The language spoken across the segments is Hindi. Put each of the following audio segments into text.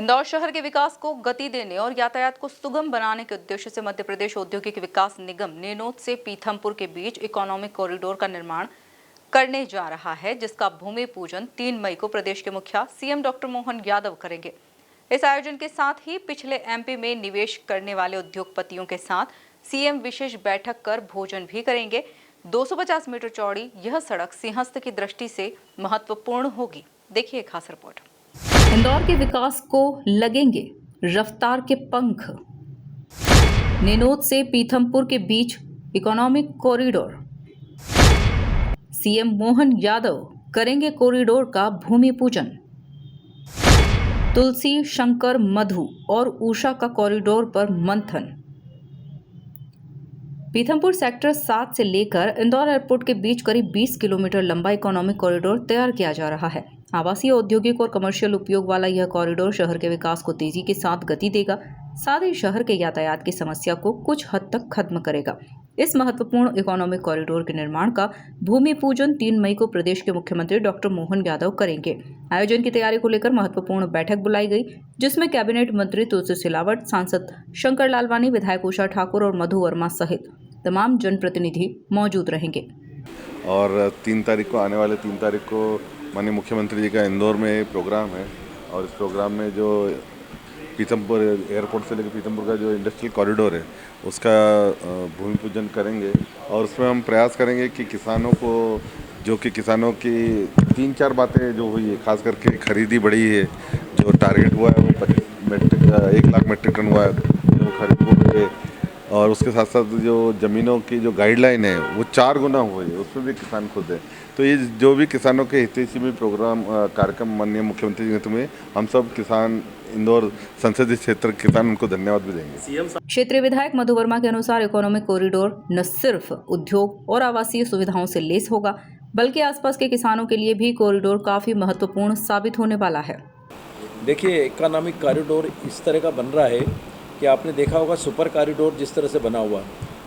इंदौर शहर के विकास को गति देने और यातायात को सुगम बनाने के उद्देश्य से मध्य प्रदेश औद्योगिक विकास निगम नेनोद से पीथमपुर के बीच इकोनॉमिक कॉरिडोर का निर्माण करने जा रहा है, जिसका भूमि पूजन 3 मई को प्रदेश के मुखिया सीएम डॉक्टर मोहन यादव करेंगे। इस आयोजन के साथ ही पिछले एमपी में निवेश करने वाले उद्योगपतियों के साथ सीएम विशेष बैठक कर भोजन भी करेंगे। 250 मीटर चौड़ी यह सड़क सिंहस्थ की दृष्टि से महत्वपूर्ण होगी। देखिए खास रिपोर्ट। इंदौर के विकास को लगेंगे रफ्तार के पंख। नेनोद से पीथमपुर के बीच economic corridor. CM Mohan Yadav करेंगे कॉरिडोर का भूमि पूजन। तुलसी, शंकर, मधु और उषा का कॉरिडोर पर मंथन। पीथमपुर सेक्टर 7 से लेकर इंदौर एयरपोर्ट के बीच करीब 20 किलोमीटर लंबा इकोनॉमिक कॉरिडोर तैयार किया जा रहा है। आवासीय, औद्योगिक और कमर्शियल उपयोग वाला यह कॉरिडोर शहर के विकास को तेजी के साथ गति देगा, साथ ही शहर के यातायात की समस्या को कुछ हद तक खत्म करेगा। इस महत्वपूर्ण इकोनॉमिक कॉरिडोर के निर्माण का भूमि पूजन 3 मई को प्रदेश के मुख्यमंत्री डॉक्टर मोहन यादव करेंगे। आयोजन की तैयारी को लेकर महत्वपूर्ण बैठक बुलाई गई, जिसमें कैबिनेट मंत्री तुलसी सिलावट, सांसद शंकर लालवानी, विधायक उषा ठाकुर और मधु वर्मा सहित तमाम जनप्रतिनिधि मौजूद रहेंगे। और 3 तारीख को, आने वाले 3 तारीख को माननीय मुख्यमंत्री जी का इंदौर में प्रोग्राम है और इस प्रोग्राम में जो पीथमपुर एयरपोर्ट से लेकर पीथमपुर का जो इंडस्ट्रियल कॉरिडोर है उसका भूमि पूजन करेंगे। और उसमें हम प्रयास करेंगे कि किसानों को, जो कि किसानों की 3-4 बातें जो हुई है, खास करके खरीदी बढ़ी है, जो टारगेट हुआ है वो 1 लाख मीट्रिक टन हुआ है जो खरीद हुई है, और उसके साथ साथ जो ज़मीनों की जो गाइडलाइन है वो 4 गुना हुई है, उसमें भी किसान खुद है। तो ये जो भी किसानों के हितैषी में प्रोग्राम कार्यक्रम माननीय मुख्यमंत्री जी ने, हम सब किसान, इंदौर संसदीय क्षेत्र किसान, उनको धन्यवाद भी देंगे। क्षेत्रीय विधायक मधु वर्मा के अनुसार इकोनॉमिक कॉरिडोर न सिर्फ उद्योग और आवासीय सुविधाओं से लेस होगा, बल्कि आसपास के किसानों के लिए भी कॉरिडोर काफी महत्वपूर्ण साबित होने वाला है। देखिए, इकोनॉमिक कॉरिडोर इस तरह का बन रहा है कि आपने देखा होगा सुपर कॉरिडोर जिस तरह से बना हुआ,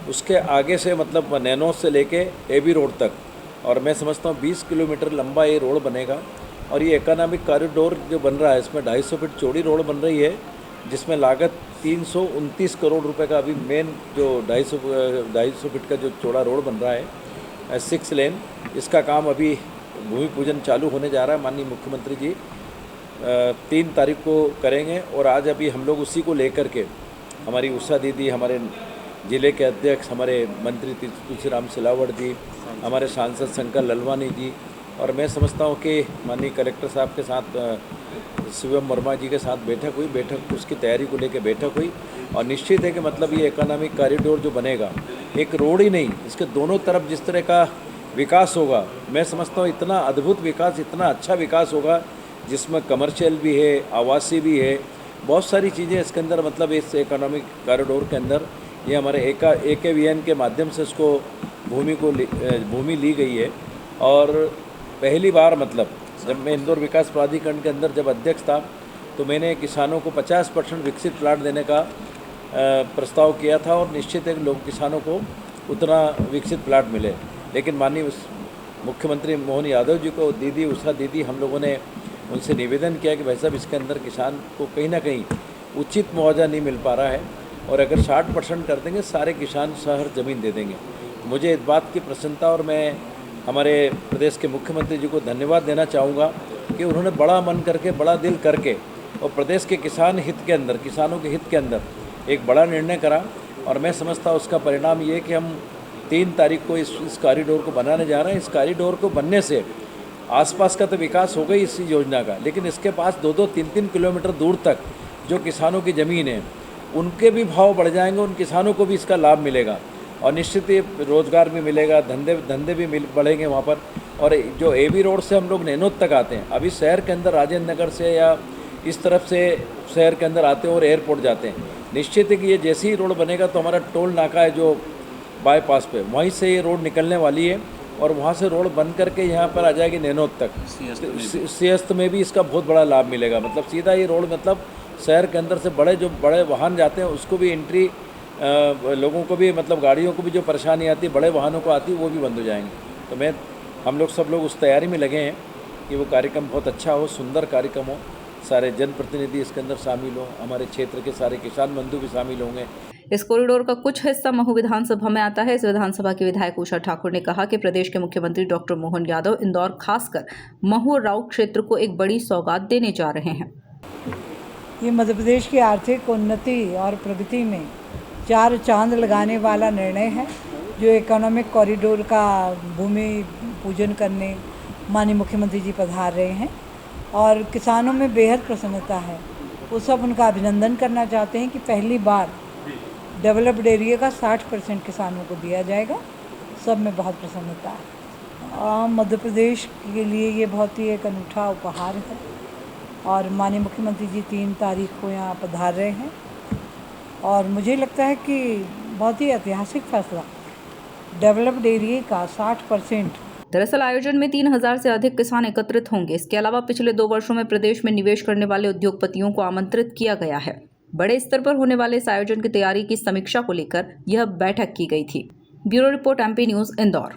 उसके आगे से मतलब नैनोद से लेके एबी रोड तक, और मैं समझता हूँ 20 किलोमीटर लंबा ये रोड बनेगा। और ये इकोनॉमिक कॉरिडोर जो बन रहा है इसमें 250 फीट चौड़ी रोड बन रही है, जिसमें लागत 329 करोड़ रुपए का अभी मेन जो 250 फीट का जो चौड़ा रोड बन रहा है 6 लेन, इसका काम अभी भूमि पूजन चालू होने जा रहा है। माननीय मुख्यमंत्री जी 3 तारीख को करेंगे और आज अभी हम लोग उसी को लेकर के हमारी उषा दीदी, हमारे ज़िले के अध्यक्ष, हमारे मंत्री तुलसीराम सिलावट जी, हमारे सांसद शंकर लालवानी जी, और मैं समझता हूँ कि माननीय कलेक्टर साहब के साथ शिवम वर्मा जी के साथ बैठक उसकी तैयारी को लेकर बैठक हुई। और निश्चित है कि मतलब ये इकोनॉमिक कॉरिडोर जो बनेगा, एक रोड ही नहीं, इसके दोनों तरफ जिस तरह का विकास होगा, मैं समझता हूँ इतना अद्भुत विकास, इतना अच्छा विकास होगा, जिसमें कमर्शियल भी है, आवासीय भी है, बहुत सारी चीज़ें इसके अंदर, मतलब इस इकोनॉमिक कॉरिडोर के अंदर ये हमारे AKVN के माध्यम से इसको भूमि ली गई है। और पहली बार मतलब जब मैं इंदौर विकास प्राधिकरण के अंदर जब अध्यक्ष था तो मैंने किसानों को 50% विकसित प्लाट देने का प्रस्ताव किया था, और निश्चित है कि लोग किसानों को उतना विकसित प्लाट मिले। लेकिन माननीय मुख्यमंत्री मोहन यादव जी को, दीदी उषा दीदी, हम लोगों ने उनसे निवेदन किया कि भाई साहब इसके अंदर किसान को कहीं ना कहीं उचित मुआवजा नहीं मिल पा रहा है, और अगर 60% कर देंगे सारे किसान शहर ज़मीन दे देंगे। मुझे इस बात की प्रसन्नता, और मैं हमारे प्रदेश के मुख्यमंत्री जी को धन्यवाद देना चाहूँगा कि उन्होंने बड़ा मन करके, बड़ा दिल करके, और प्रदेश के किसान हित के अंदर, किसानों के हित के अंदर एक बड़ा निर्णय करा। और मैं समझता हूँ उसका परिणाम ये कि हम 3 तारीख को इस कॉरिडोर को बनाने जा रहे हैं। इस कॉरिडोर को बनने से आसपास का तो विकास हो गई इस योजना का, लेकिन इसके पास 2-2, 3-3 किलोमीटर दूर तक जो किसानों की ज़मीन है उनके भी भाव बढ़ जाएंगे, उन किसानों को भी इसका लाभ मिलेगा, और निश्चित ही रोज़गार भी मिलेगा, धंधे भी बढ़ेंगे वहाँ पर। और जो एबी रोड से हम लोग नैनोद तक आते हैं, अभी शहर के अंदर राजेंद्र नगर से या इस तरफ से शहर के अंदर आते हैं और एयरपोर्ट जाते हैं, निश्चित है कि ये जैसे ही रोड बनेगा तो हमारा टोल नाका है जो बाईपास पे, वहीं से ये रोड निकलने वाली है, और वहाँ से रोड बंद करके यहाँ पर आ जाएगी नैनोद तक। सिंहस्थ में भी इसका बहुत बड़ा लाभ मिलेगा, मतलब सीधा ये रोड, मतलब शहर के अंदर से बड़े वाहन जाते हैं उसको भी एंट्री, लोगों को भी, मतलब गाड़ियों को भी जो परेशानी आती है, बड़े वाहनों को आती है, वो भी बंद हो जाएंगे। तो हम लोग सब लोग उस तैयारी में लगे हैं कि वो कार्यक्रम बहुत अच्छा हो, सुंदर कार्यक्रम हो, सारे जनप्रतिनिधि इसके अंदर शामिल हों, हमारे क्षेत्र के सारे किसान बंधु भी शामिल होंगे। इस कॉरिडोर का कुछ हिस्सा महू विधानसभा में आता है। इस विधानसभा की विधायक उषा ठाकुर ने कहा कि प्रदेश के मुख्यमंत्री डॉक्टर मोहन यादव इंदौर खासकर महू और राउत क्षेत्र को एक बड़ी सौगात देने जा रहे हैं। ये मध्य प्रदेश की आर्थिक उन्नति और प्रगति में चार चांद लगाने वाला निर्णय है। जो इकोनॉमिक कॉरिडोर का भूमि पूजन करने माननीय मुख्यमंत्री जी पधार रहे हैं और किसानों में बेहद प्रसन्नता है। वो सब उनका अभिनंदन करना चाहते हैं कि पहली बार डेवलप्ड एरिया का 60% किसानों को दिया जाएगा। सब में बहुत प्रसन्नता है। मध्य प्रदेश के लिए ये बहुत ही एक अनूठा उपहार है और माननीय मुख्यमंत्री जी 3 तारीख को यहाँ पधार रहे हैं और मुझे लगता है कि बहुत ही ऐतिहासिक फैसला डेवलप्ड एरिया का 60%। दरअसल आयोजन में 3000 से अधिक किसान एकत्रित होंगे। इसके अलावा पिछले 2 वर्षों में प्रदेश में निवेश करने वाले उद्योगपतियों को आमंत्रित किया गया है। बड़े स्तर पर होने वाले इस आयोजन की तैयारी की समीक्षा को लेकर यह बैठक की गई थी। Bureau report MP news Indore.